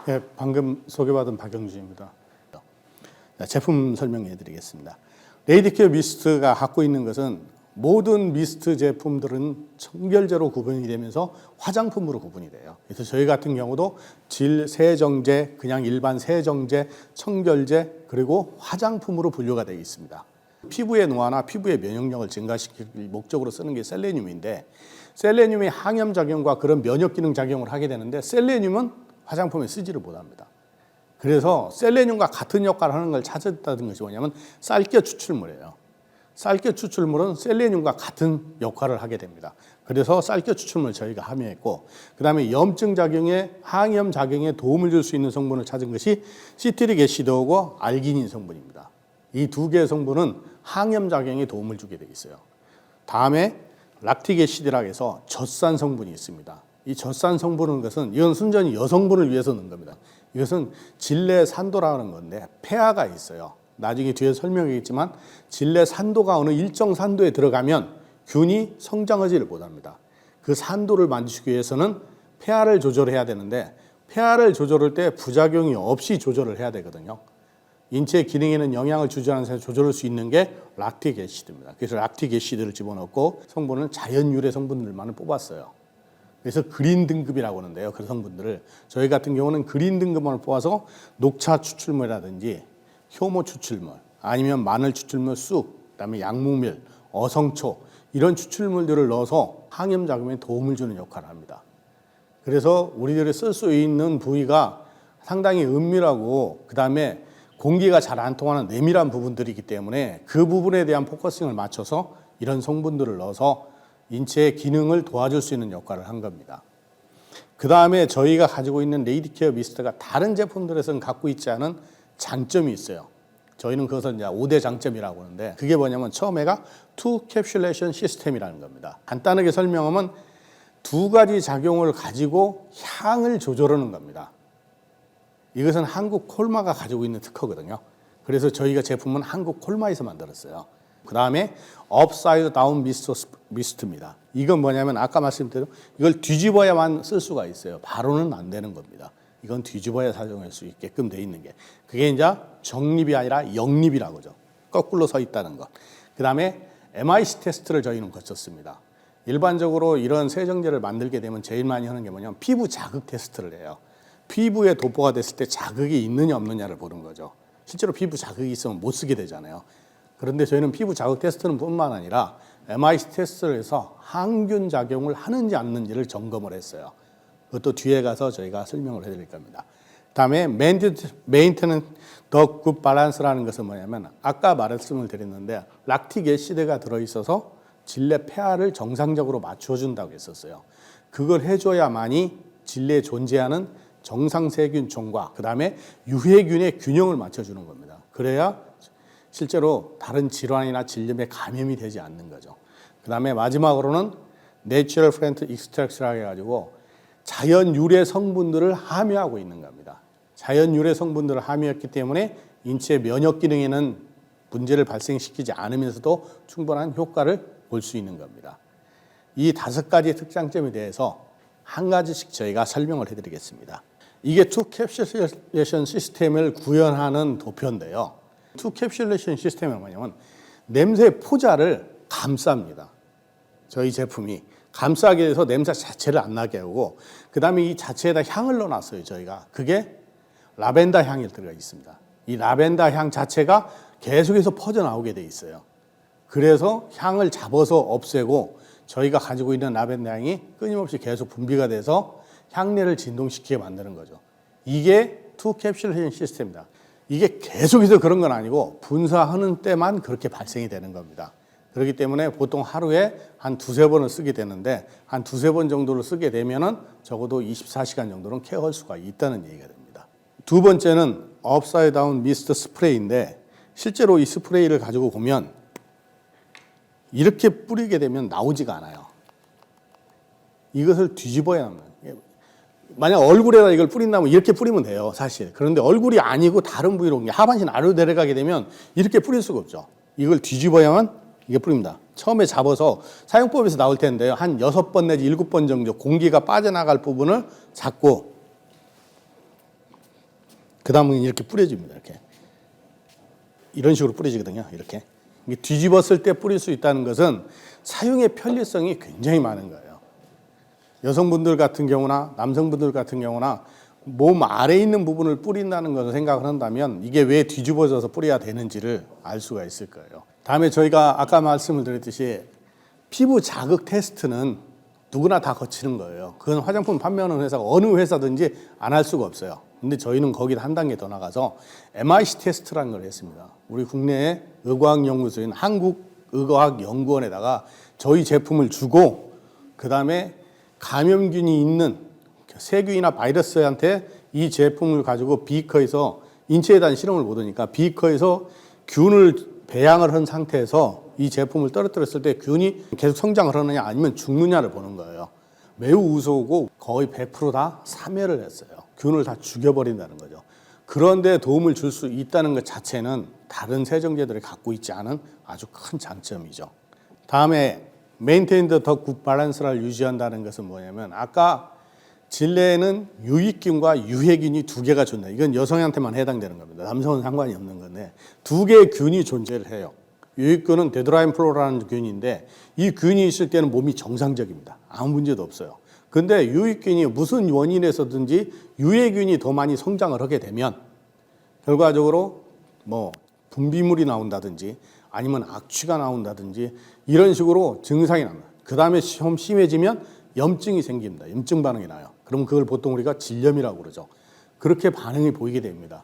네, 방금 소개받은 박영준입니다. 제품 설명해 드리겠습니다. 레이디케어 미스트가 갖고 있는 것은 모든 미스트 제품들은 청결제로 구분이 되면서 화장품으로 구분이 돼요. 그래서 저희 같은 경우도 질 세정제, 그냥 일반 세정제, 청결제, 그리고 화장품으로 분류가 되어 있습니다. 피부의 노화나 피부의 면역력을 증가시킬 목적으로 쓰는 게 셀레늄인데, 셀레늄이 항염작용과 그런 면역기능 작용을 하게 되는데 셀레늄은 화장품에 쓰지를 못합니다. 그래서 셀레늄과 같은 역할을 하는 걸 찾았다는 것이 뭐냐면 쌀겨 추출물이에요. 쌀겨 추출물은 셀레늄과 같은 역할을 하게 됩니다. 그래서 쌀겨 추출물을 저희가 함유했고, 그 다음에 염증 작용에, 항염 작용에 도움을 줄 수 있는 성분을 찾은 것이 시트릭 애시드하고 알기닌 성분입니다. 이 두 개의 성분은 항염 작용에 도움을 주게 되어 있어요. 다음에 락틱 애시드라고 해서 젖산 성분이 있습니다. 이 젖산 성분은 것은 이건 순전히 여성분을 위해서 넣은 겁니다. 이것은 질레산도라는 건데 폐하가 있어요. 나중에 뒤에 설명하겠지만 질레산도가 어느 일정 산도에 들어가면 균이 성장하지를 못합니다. 그 산도를 만지기 위해서는 폐하를 조절해야 되는데 폐하를 조절할 때 부작용이 없이 조절을 해야 되거든요. 인체 기능에는 영향을 주지 않는 데 조절할 수 있는 게 락틱 애시드입니다. 그래서 락틱 애시드를 집어넣고 성분은 자연 유래 성분들만을 뽑았어요. 그래서 그린 등급이라고 하는데요. 그 성분들을 저희 같은 경우는 그린 등급만을 뽑아서 녹차 추출물이라든지 효모 추출물, 아니면 마늘 추출물 쑥, 그다음에 양무밀, 어성초 이런 추출물들을 넣어서 항염 작용에 도움을 주는 역할을 합니다. 그래서 우리들이 쓸 수 있는 부위가 상당히 은밀하고 그다음에 공기가 잘 안 통하는 내밀한 부분들이기 때문에 그 부분에 대한 포커싱을 맞춰서 이런 성분들을 넣어서 인체의 기능을 도와줄 수 있는 역할을 한 겁니다. 그 다음에 저희가 가지고 있는 레이디케어 미스트가 다른 제품들에서는 갖고 있지 않은 장점이 있어요. 저희는 그것을 이제 5대 장점이라고 하는데 그게 뭐냐면 처음에가 투 캡슐레이션 시스템이라는 겁니다. 간단하게 설명하면 두 가지 작용을 가지고 향을 조절하는 겁니다. 이것은 한국 콜마가 가지고 있는 특허거든요. 그래서 저희가 제품은 한국 콜마에서 만들었어요. 그 다음에 업사이드 다운 미스트입니다. 이건 뭐냐면 아까 말씀드린 이걸 뒤집어야만 쓸 수가 있어요. 바로는 안 되는 겁니다. 이건 뒤집어야 사용할 수 있게끔 돼 있는 게. 그게 이제 정립이 아니라 역립이라고 하죠. 거꾸로 서 있다는 것. 그 다음에 MIC 테스트를 저희는 거쳤습니다. 일반적으로 이런 세정제를 만들게 되면 제일 많이 하는 게 뭐냐면 피부 자극 테스트를 해요. 피부에 도포가 됐을 때 자극이 있느냐 없느냐를 보는 거죠. 실제로 피부 자극이 있으면 못 쓰게 되잖아요. 그런데 저희는 피부 자극 테스트는 뿐만 아니라 MIC 테스트를 해서 항균 작용을 하는지 않는지를 점검을 했어요. 그것도 뒤에 가서 저희가 설명을 해드릴 겁니다. 다음에 메인테넌 더 굿 밸런스라는 것은 뭐냐면 아까 말씀을 드렸는데 락틱 애시드가 들어있어서 질내 폐하를 정상적으로 맞춰준다고 했었어요. 그걸 해줘야만이 질내에 존재하는 정상 세균총과 그 다음에 유해균의 균형을 맞춰주는 겁니다. 그래야 실제로 다른 질환이나 질염에 감염이 되지 않는 거죠. 그 다음에 마지막으로는 내추럴 프렌트 익스트랙트라고 해가지고 자연 유래 성분들을 함유하고 있는 겁니다. 자연 유래 성분들을 함유했기 때문에 인체 면역 기능에는 문제를 발생시키지 않으면서도 충분한 효과를 볼 수 있는 겁니다. 이 5가지 특장점에 대해서 한 가지씩 저희가 설명을 해드리겠습니다. 이게 투 캡슐레이션 시스템을 구현하는 도표인데요. 투 캡슐레이션 시스템은 뭐냐면 냄새 포자를 감쌉니다. 저희 제품이 감싸게 해서 냄새 자체를 안 나게 하고 그 다음에 이 자체에다 향을 넣어놨어요. 저희가 그게 라벤더 향이 들어가 있습니다. 이 라벤더 향 자체가 계속해서 퍼져나오게 돼 있어요. 그래서 향을 잡아서 없애고 저희가 가지고 있는 라벤더 향이 끊임없이 계속 분비가 돼서 향내를 진동시키게 만드는 거죠. 이게 투 캡슐레이션 시스템입니다. 이게 계속해서 그런 건 아니고 분사하는 때만 그렇게 발생이 되는 겁니다. 그렇기 때문에 보통 하루에 한 2-3번을 쓰게 되는데 한 2-3번 정도를 쓰게 되면은 적어도 24시간 정도는 케어할 수가 있다는 얘기가 됩니다. 두 번째는 업사이드 다운 미스트 스프레이인데 실제로 이 스프레이를 가지고 보면 이렇게 뿌리게 되면 나오지가 않아요. 이것을 뒤집어야 합니다. 만약 얼굴에다 이걸 뿌린다면 이렇게 뿌리면 돼요, 사실. 그런데 얼굴이 아니고 다른 부위로 하반신 아래로 내려가게 되면 이렇게 뿌릴 수가 없죠. 이걸 뒤집어야만 이게 뿌립니다. 처음에 잡아서 사용법에서 나올 텐데요. 한 6번 내지 7번 정도 공기가 빠져나갈 부분을 잡고 그 다음은 이렇게 뿌려줍니다. 이렇게. 이런 식으로 뿌려지거든요. 이렇게. 이게 뒤집었을 때 뿌릴 수 있다는 것은 사용의 편리성이 굉장히 많은 거예요. 여성분들 같은 경우나 남성분들 같은 경우나 몸 아래에 있는 부분을 뿌린다는 것을 생각을 한다면 이게 왜 뒤집어져서 뿌려야 되는지를 알 수가 있을 거예요. 다음에 저희가 아까 말씀을 드렸듯이 피부 자극 테스트는 누구나 다 거치는 거예요. 그건 화장품 판매하는 회사가 어느 회사든지 안 할 수가 없어요. 근데 저희는 거기다 한 단계 더 나가서 MIC 테스트라는 걸 했습니다. 우리 국내의 의과학연구소인 한국의과학연구원에다가 저희 제품을 주고 그 다음에 감염균이 있는 세균이나 바이러스한테 이 제품을 가지고 비커에서 인체에 대한 실험을 못 하니까 비커에서 균을 배양을 한 상태에서 이 제품을 떨어뜨렸을 때 균이 계속 성장을 하느냐 아니면 죽느냐를 보는 거예요. 매우 우스우고 거의 100%다 사멸을 했어요. 균을 다 죽여버린다는 거죠. 그런데 도움을 줄 수 있다는 것 자체는 다른 세정제들이 갖고 있지 않은 아주 큰 장점이죠. 다음에 메인테인 더 굿 밸런스를 유지한다는 것은 뭐냐면 아까 질내에는 유익균과 유해균이 두 개가 존재해요. 이건 여성한테만 해당되는 겁니다. 남성은 상관이 없는 건데 두 개의 균이 존재를 해요. 유익균은 데드라인 플로라는 균인데 이 균이 있을 때는 몸이 정상적입니다. 아무 문제도 없어요. 근데 유익균이 무슨 원인에서든지 유해균이 더 많이 성장을 하게 되면 결과적으로 뭐 분비물이 나온다든지 아니면 악취가 나온다든지 이런 식으로 증상이 납니다. 그 다음에 좀 심해지면 염증이 생깁니다. 염증 반응이 나요. 그럼 그걸 보통 우리가 질염이라고 그러죠. 그렇게 반응이 보이게 됩니다.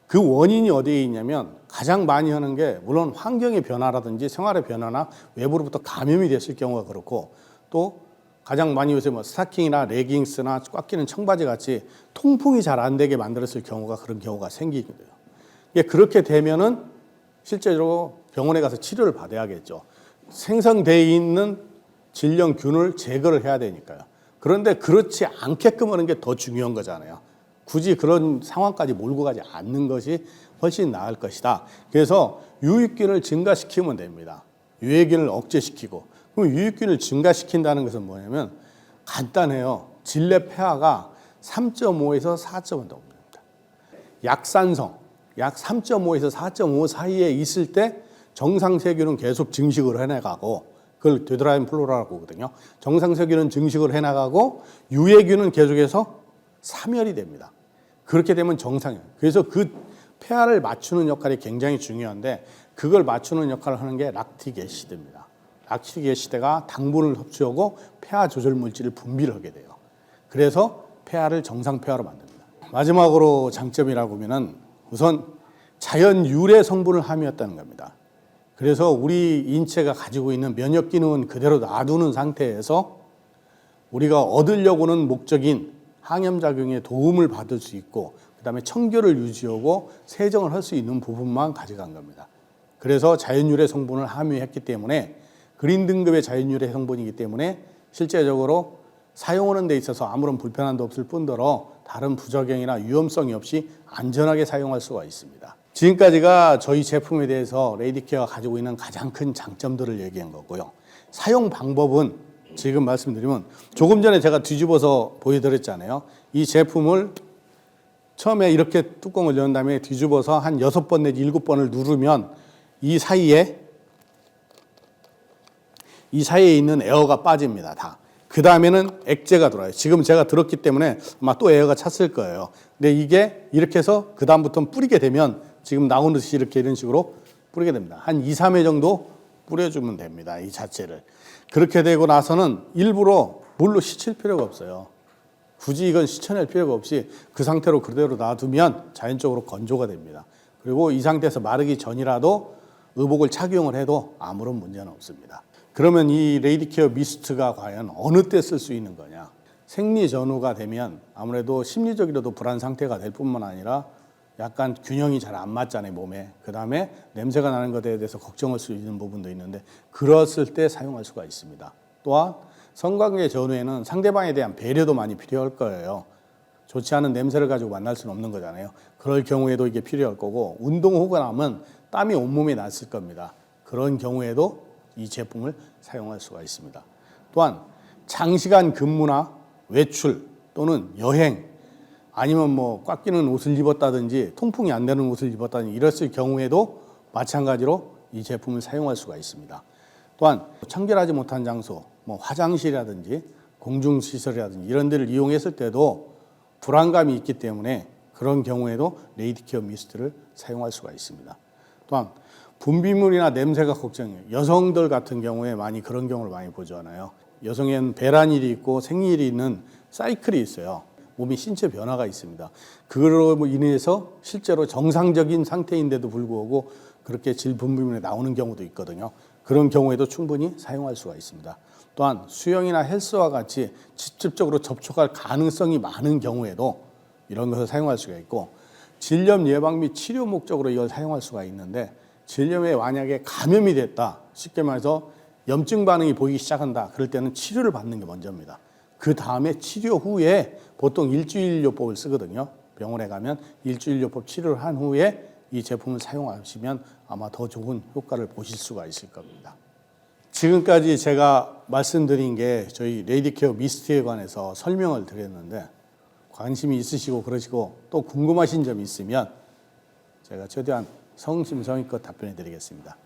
그 원인이 어디에 있냐면 가장 많이 하는 게 물론 환경의 변화라든지 생활의 변화나 외부로부터 감염이 됐을 경우가 그렇고 또 가장 많이 요새 뭐 스타킹이나 레깅스나 꽉 끼는 청바지 같이 통풍이 잘 안 되게 만들었을 경우가 그런 경우가 생기게 돼요. 그렇게 되면은 실제로 병원에 가서 치료를 받아야겠죠. 생성되어 있는 질염균을 제거를 해야 되니까요. 그런데 그렇지 않게끔 하는 게 더 중요한 거잖아요. 굳이 그런 상황까지 몰고 가지 않는 것이 훨씬 나을 것이다. 그래서 유익균을 증가시키면 됩니다. 유해균을 억제시키고. 그럼 유익균을 증가시킨다는 것은 뭐냐면 간단해요. 질내 pH가 3.5에서 4.5 됩니다. 약산성, 약 3.5에서 4.5 사이에 있을 때 정상 세균은 계속 증식을 해나가고 그걸 데드라인 플로라라고 하거든요. 정상 세균은 증식을 해나가고 유해균은 계속해서 사멸이 됩니다. 그렇게 되면 정상이에요. 그래서 그 pH를 맞추는 역할이 굉장히 중요한데 그걸 맞추는 역할을 하는 게 락틱 애시드입니다. 락틱 애시드가 당분을 흡수하고 pH 조절 물질을 분비를 하게 돼요. 그래서 pH를 정상 pH로 만듭니다. 마지막으로 장점이라고 하면은 우선 자연 유래 성분을 함유했다는 겁니다. 그래서 우리 인체가 가지고 있는 면역 기능은 그대로 놔두는 상태에서 우리가 얻으려고는 목적인 항염작용에 도움을 받을 수 있고 그다음에 청결을 유지하고 세정을 할 수 있는 부분만 가져간 겁니다. 그래서 자연유래 성분을 함유했기 때문에 그린 등급의 자연유래 성분이기 때문에 실제적으로 사용하는 데 있어서 아무런 불편함도 없을 뿐더러 다른 부작용이나 위험성이 없이 안전하게 사용할 수가 있습니다. 지금까지가 저희 제품에 대해서 레이디케어가 가지고 있는 가장 큰 장점들을 얘기한 거고요. 사용 방법은 지금 말씀드리면 조금 전에 제가 뒤집어서 보여드렸잖아요. 이 제품을 처음에 이렇게 뚜껑을 연 다음에 뒤집어서 한 6번 내지 7번을 누르면 이 사이에 있는 에어가 빠집니다. 다. 그 다음에는 액체가 들어와요. 지금 제가 들었기 때문에 아마 또 에어가 찼을 거예요. 근데 이게 이렇게 해서 그 다음부터는 뿌리게 되면 지금 나오듯이 이렇게 이런 식으로 뿌리게 됩니다. 한 2, 3회 정도 뿌려주면 됩니다. 이 자체를. 그렇게 되고 나서는 일부러 물로 씻을 필요가 없어요. 굳이 이건 씻어낼 필요가 없이 그 상태로 그대로 놔두면 자연적으로 건조가 됩니다. 그리고 이 상태에서 마르기 전이라도 의복을 착용을 해도 아무런 문제는 없습니다. 그러면 이 레이디케어 미스트가 과연 어느 때 쓸 수 있는 거냐? 생리 전후가 되면 아무래도 심리적으로도 불안 상태가 될 뿐만 아니라 약간 균형이 잘 안 맞잖아요, 몸에. 그 다음에 냄새가 나는 것에 대해서 걱정할 수 있는 부분도 있는데 그랬을 때 사용할 수가 있습니다. 또한 성관계 전후에는 상대방에 대한 배려도 많이 필요할 거예요. 좋지 않은 냄새를 가지고 만날 수는 없는 거잖아요. 그럴 경우에도 이게 필요할 거고 운동 후가 나면 땀이 온몸에 났을 겁니다. 그런 경우에도 이 제품을 사용할 수가 있습니다. 또한 장시간 근무나 외출 또는 여행 아니면 뭐 꽉 끼는 옷을 입었다든지 통풍이 안 되는 옷을 입었다든지 이랬을 경우에도 마찬가지로 이 제품을 사용할 수가 있습니다. 또한 청결하지 못한 장소, 뭐 화장실이라든지 공중시설이라든지 이런 데를 이용했을 때도 불안감이 있기 때문에 그런 경우에도 레이디케어 미스트를 사용할 수가 있습니다. 또한 분비물이나 냄새가 걱정이에요. 여성들 같은 경우에 많이 그런 경우를 많이 보잖아요. 여성에는 배란일이 있고 생리일이 있는 사이클이 있어요. 몸이 신체 변화가 있습니다. 그로 인해서 실제로 정상적인 상태인데도 불구하고 그렇게 질 분비물이 나오는 경우도 있거든요. 그런 경우에도 충분히 사용할 수가 있습니다. 또한 수영이나 헬스와 같이 직접적으로 접촉할 가능성이 많은 경우에도 이런 것을 사용할 수가 있고, 질염 예방 및 치료 목적으로 이걸 사용할 수가 있는데, 질염에 만약에 감염이 됐다, 쉽게 말해서 염증 반응이 보이기 시작한다, 그럴 때는 치료를 받는 게 먼저입니다. 그 다음에 치료 후에 보통 일주일요법을 쓰거든요. 병원에 가면 일주일요법 치료를 한 후에 이 제품을 사용하시면 아마 더 좋은 효과를 보실 수가 있을 겁니다. 지금까지 제가 말씀드린 게 저희 레이디케어 미스트에 관해서 설명을 드렸는데, 관심이 있으시고 그러시고 또 궁금하신 점이 있으면 제가 최대한 성심성의껏 답변해 드리겠습니다.